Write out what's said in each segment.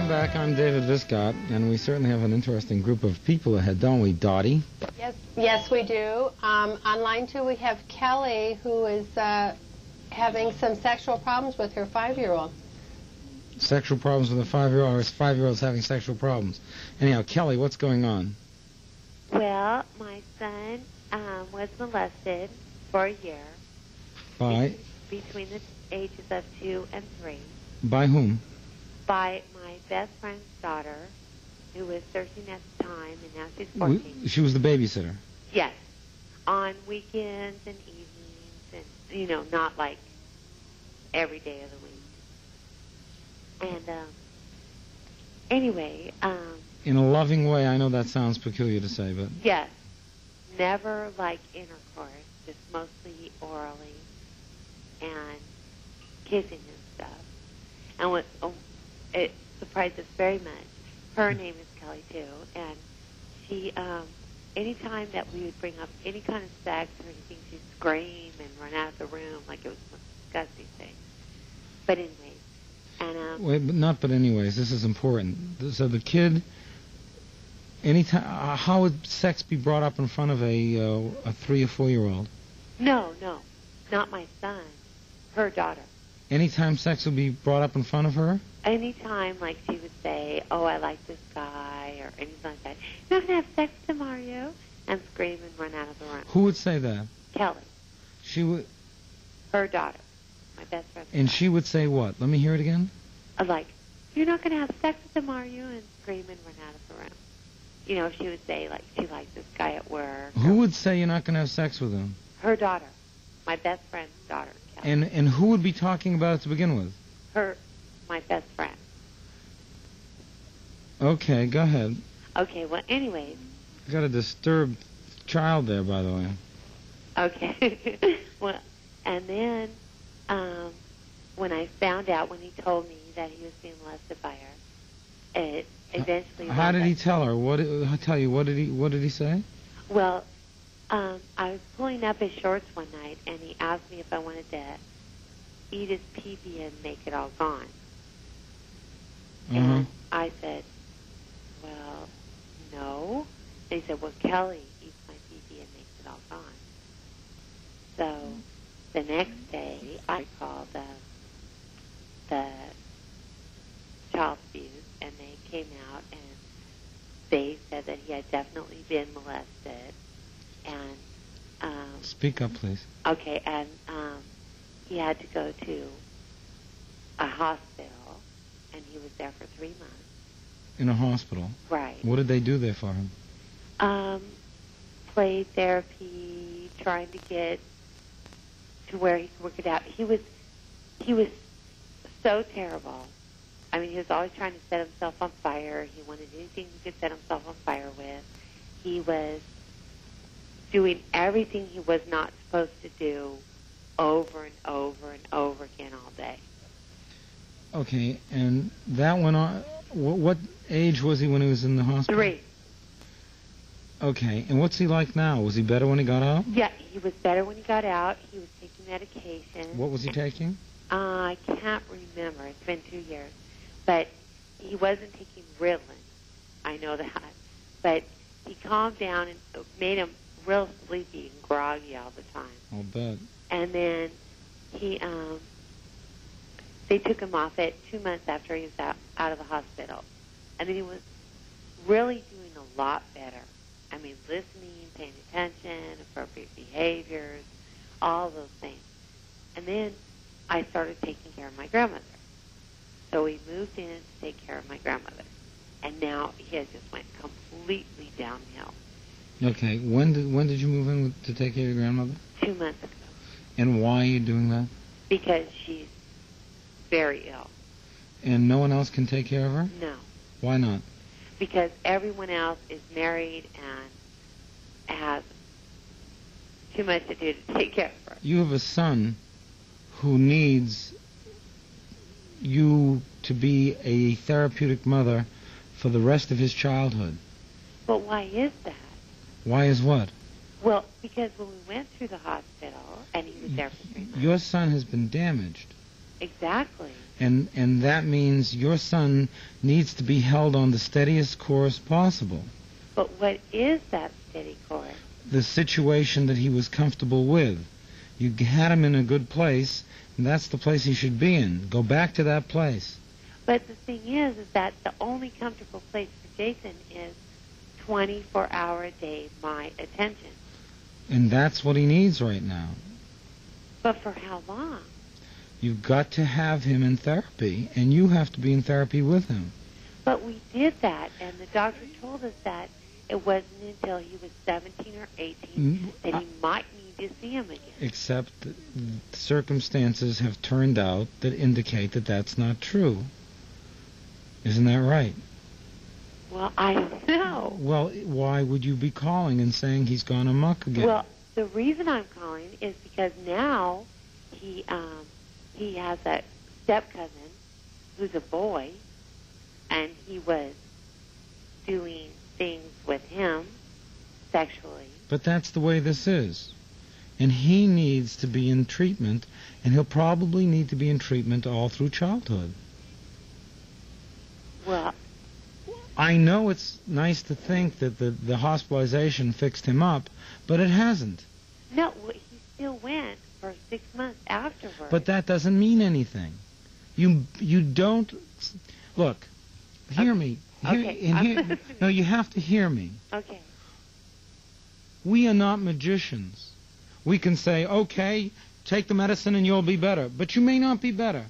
Welcome back. I'm David Viscott, and we certainly have an interesting group of people ahead, don't we, Dottie? Yes, we do. On line 2, we have Kelly, who is having some sexual problems with her 5-year-old. Sexual problems with a 5-year-old, or 5-year-old's having sexual problems. Anyhow, Kelly, what's going on? Well, my son was molested for a year. By? Between the ages of 2 and 3. By whom? By my best friend's daughter, who was 13 at the time, and now she's 14. She was the babysitter? Yes. On weekends and evenings, and, not like every day of the week. And, anyway... in a loving way, I know that sounds peculiar to say, but... Yes. Never like intercourse, just mostly orally and kissing and stuff. And what it surprised us very much. Her name is Kelly too, and she, anytime that we would bring up any kind of sex or anything, she'd scream and run out of the room like it was a disgusting thing. But anyways, and but anyways, this is important. So the kid, anytime, how would sex be brought up in front of a 3 or 4-year-old? No, not my son. Her daughter. Anytime sex would be brought up in front of her? Anytime, like, she would say, oh, I like this guy, or anything like that. You're not going to have sex tomorrow? And scream and run out of the room. Who would say that? Kelly. She would... Her daughter. My best friend. And she would say what? Let me hear it again? Like, you're not going to have sex tomorrow? And scream and run out of the room. If she would say, like, she liked this guy at work. Who would say you're not going to have sex with him? Her daughter. My best friend's daughter. Kelly. And who would be talking about it to begin with? My best friend. Okay, go ahead. Okay, well, anyways. You got a disturbed child there, by the way. Okay. Well, and then when I found out, when he told me that he was being molested by her, it eventually... How did he tell her? What did he say? Well, I was pulling up his shorts one night, and he asked me if I wanted to eat his pee-pee and make it all gone. And I said, well, no. And he said, well, Kelly eats my pee-pee and makes it all gone. So the next day, I called the child abuse, and they came out, and they said that he had definitely been molested. And speak up, please. Okay, and he had to go to a hospital, and he was there for 3 months. In a hospital? Right. What did they do there for him? Play therapy, trying to get to where he could work it out. He was so terrible. I mean, he was always trying to set himself on fire. He wanted anything he could set himself on fire with. He was doing everything he was not supposed to do over and over and over again all day. Okay, and that went on... What age was he when he was in the hospital? 3. Okay, and what's he like now? Was he better when he got out? Yeah, he was better when he got out. He was taking medication. What was he taking? I can't remember. It's been 2 years. But he wasn't taking Ritalin. I know that. But he calmed down and made him real sleepy and groggy all the time. I'll bet. And then they took him off it 2 months after he was out of the hospital. And then he was really doing a lot better. I mean, listening, paying attention, appropriate behaviors, all those things. And then I started taking care of my grandmother. So we moved in to take care of my grandmother. And now he has just went completely downhill. Okay, when did you move in to take care of your grandmother? 2 months ago. And why are you doing that? Because she's very ill. And no one else can take care of her? No. Why not? Because everyone else is married and has too much to do to take care of her. You have a son who needs you to be a therapeutic mother for the rest of his childhood. But why is that? Why is what? Well, because when we went through the hospital, and he was there for 3 months. Your son has been damaged. Exactly. And that means your son needs to be held on the steadiest course possible. But what is that steady course? The situation that he was comfortable with. You had him in a good place, and that's the place he should be in. Go back to that place. But the thing is that the only comfortable place for Jason is 24-hour-a-day my attention. And that's what he needs right now. But for how long? You've got to have him in therapy, and you have to be in therapy with him. But we did that, and the doctor told us that it wasn't until he was 17 or 18 that he might need to see him again. Except that circumstances have turned out that indicate that that's not true. Isn't that right? Well, I don't know. Well, why would you be calling and saying he's gone amok again? Well, the reason I'm calling is because now he has a step-cousin who's a boy, and he was doing things with him sexually. But that's the way this is. And he needs to be in treatment, and he'll probably need to be in treatment all through childhood. Well, I know it's nice to think that the hospitalization fixed him up, but it hasn't. no, he still went for 6 months afterwards. But that doesn't mean anything. You don't... Look, hear me. Okay. No, you have to hear me. Okay. We are not magicians. We can say, okay, take the medicine and you'll be better. But you may not be better.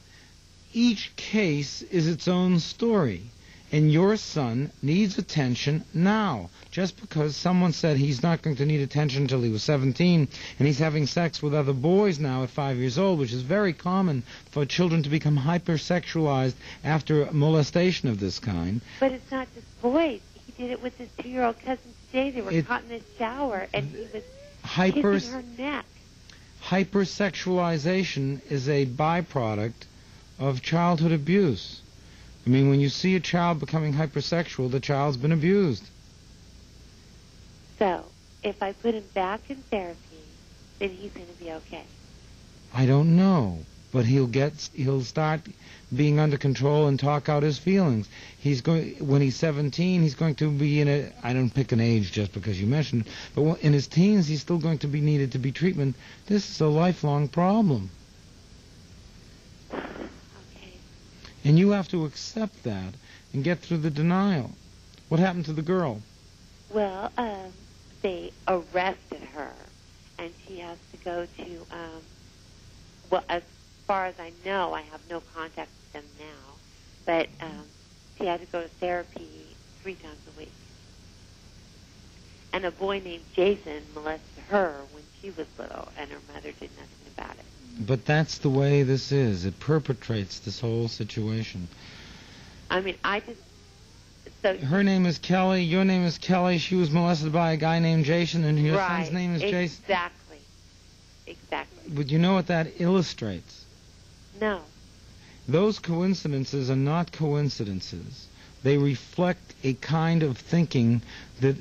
Each case is its own story. And your son needs attention now. Just because someone said he's not going to need attention until he was 17, and he's having sex with other boys now at 5 years old, which is very common for children to become hypersexualized after molestation of this kind. But it's not just boys. He did it with his 2-year-old cousin today. They were caught in the shower, and he was kissing her neck. Hypersexualization is a byproduct of childhood abuse. I mean, when you see a child becoming hypersexual, the child's been abused. So, if I put him back in therapy, then he's going to be okay. I don't know, but he'll start being under control and talk out his feelings. When he's 17, he's going to be I don't pick an age just because you mentioned, but in his teens, he's still going to be needed to be treatment. This is a lifelong problem. And you have to accept that and get through the denial. What happened to the girl? Well, they arrested her, and she has to go to, well, as far as I know, I have no contact with them now, but she had to go to therapy 3 times a week. And a boy named Jason molested her when she was little, and her mother did nothing about it. But that's the way this is. It perpetrates this whole situation. I mean, Her name is Kelly, your name is Kelly, she was molested by a guy named Jason, and your son's name is Jason? Exactly. But you know what that illustrates? No. Those coincidences are not coincidences. They reflect a kind of thinking that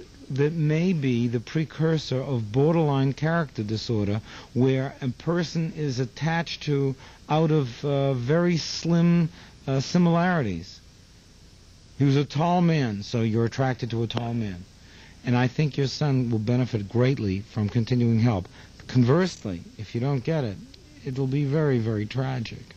may be the precursor of borderline character disorder, where a person is attached to out of very slim similarities. He was a tall man, so you're attracted to a tall man. And I think your son will benefit greatly from continuing help. Conversely, if you don't get it, it will be very, very tragic.